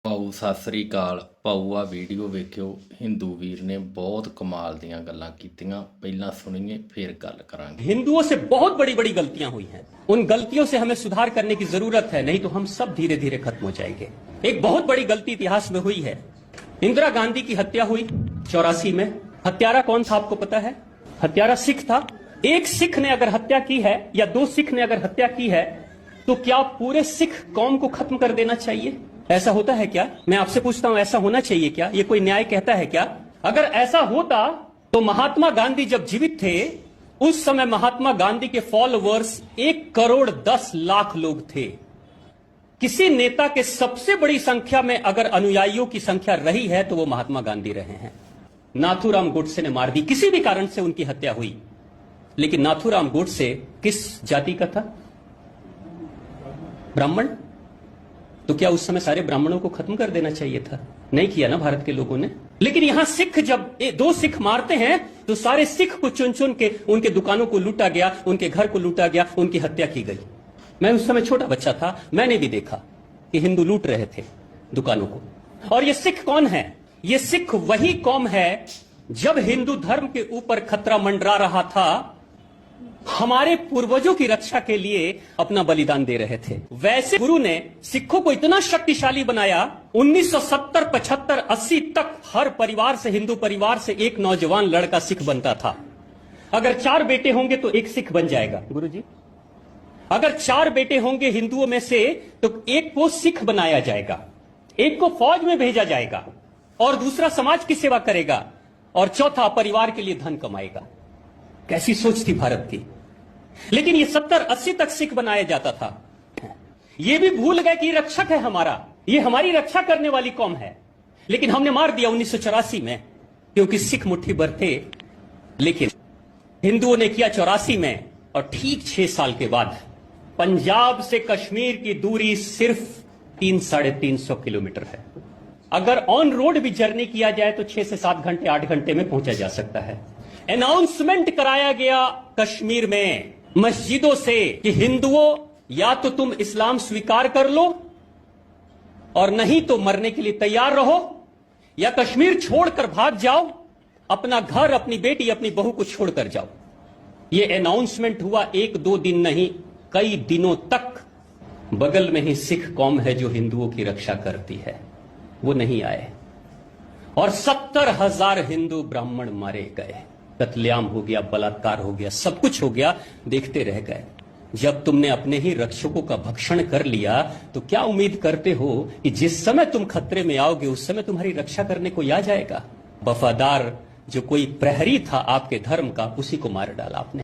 ਭਾਊ ਸਤਿ ਸ੍ਰੀ ਅਕਾਲ। ਭਾਊ ਆ ਵੀਡੀਓ ਵੇਖਿਓ। ਹਿੰਦੂ ਵੀਰ ਨੇ ਬਹੁਤ ਕਮਾਲ ਦੀਆਂ ਗੱਲਾਂ ਕੀਤੀਆਂ। ਪਹਿਲਾਂ ਸੁਣੀਏ फिर गल करांगे। हिंदुओं से बहुत बड़ी बड़ी गलतियां हुई हैं। उन गलतियों से हमें सुधार करने की जरूरत है, नहीं तो हम सब धीरे धीरे खत्म हो जाएंगे। एक बहुत बड़ी गलती इतिहास में हुई है। इंदिरा गांधी की हत्या हुई 84 में। हत्यारा कौन था आपको पता है? हत्यारा सिख था। एक सिख ने अगर हत्या की है या दो सिख ने अगर हत्या की है तो क्या पूरे सिख कौम को खत्म कर देना चाहिए? ऐसा होता है क्या? मैं आपसे पूछता हूं, ऐसा होना चाहिए क्या? ये कोई न्याय कहता है क्या? अगर ऐसा होता तो महात्मा गांधी जब जीवित थे उस समय महात्मा गांधी के फॉलोवर्स 1,10,00,000 लोग थे। किसी नेता के सबसे बड़ी संख्या में अगर अनुयायियों की संख्या रही है तो वो महात्मा गांधी रहे हैं। नाथूराम गोडसे ने मार दी, किसी भी कारण से उनकी हत्या हुई। लेकिन नाथूराम गोडसे किस जाति का था? ब्राह्मण। तो क्या उस समय सारे ब्राह्मणों को खत्म कर देना चाहिए था? नहीं किया ना भारत के लोगों ने। लेकिन यहां सिख जब दो सिख मारते हैं तो सारे सिख को चुन चुन के उनके दुकानों को लूटा गया, उनके घर को लूटा गया, उनकी हत्या की गई। मैं उस समय छोटा बच्चा था, मैंने भी देखा कि हिंदू लूट रहे थे दुकानों को। और ये सिख कौन है? ये सिख वही कौम है जब हिंदू धर्म के ऊपर खतरा मंडरा रहा था, हमारे पूर्वजों की रक्षा के लिए अपना बलिदान दे रहे थे। वैसे गुरु ने सिखों को इतना शक्तिशाली बनाया, 1970, 75, 80 तक हर परिवार से, हिंदू परिवार से एक नौजवान लड़का सिख बनता था। अगर 4 बेटे होंगे तो एक सिख बन जाएगा गुरुजी। अगर 4 बेटे होंगे हिंदुओं में से तो एक को सिख बनाया जाएगा, एक को फौज में भेजा जाएगा और दूसरा समाज की सेवा करेगा और चौथा परिवार के लिए धन कमाएगा। कैसी सोच थी भारत की। लेकिन ये 70-80 तक सिख बनाया जाता था। ये भी भूल गए कि रक्षक है हमारा, ये हमारी रक्षा करने वाली कौम है। लेकिन हमने मार दिया 1984 में, क्योंकि सिख मुट्ठी भर थे। लेकिन हिंदुओं ने किया 84 में, और ठीक 6 साल के बाद पंजाब से कश्मीर की दूरी सिर्फ 300-350 किलोमीटर है। अगर ऑन रोड भी जर्नी किया जाए तो 6 से 7 घंटे 8 घंटे में पहुंचा जा सकता है। अनाउंसमेंट कराया गया कश्मीर में मस्जिदों से कि हिंदुओं या तो तुम इस्लाम स्वीकार कर लो और नहीं तो मरने के लिए तैयार रहो, या कश्मीर छोड़कर भाग जाओ, अपना घर, अपनी बेटी, अपनी बहू को छोड़कर जाओ। यह अनाउंसमेंट हुआ 1-2 दिन नहीं, कई दिनों तक। बगल में ही सिख कौम है जो हिंदुओं की रक्षा करती है, वो नहीं आए और 70,000 हिंदू ब्राह्मण मारे गए। कत्लेआम हो गया, बलात्कार हो गया, सब कुछ हो गया, देखते रह गए। जब तुमने अपने ही रक्षकों का भक्षण कर लिया तो क्या उम्मीद करते हो कि जिस समय तुम खतरे में आओगे उस समय तुम्हारी रक्षा करने को आ जाएगा? वफादार जो कोई प्रहरी था आपके धर्म का, उसी को मार डाला आपने।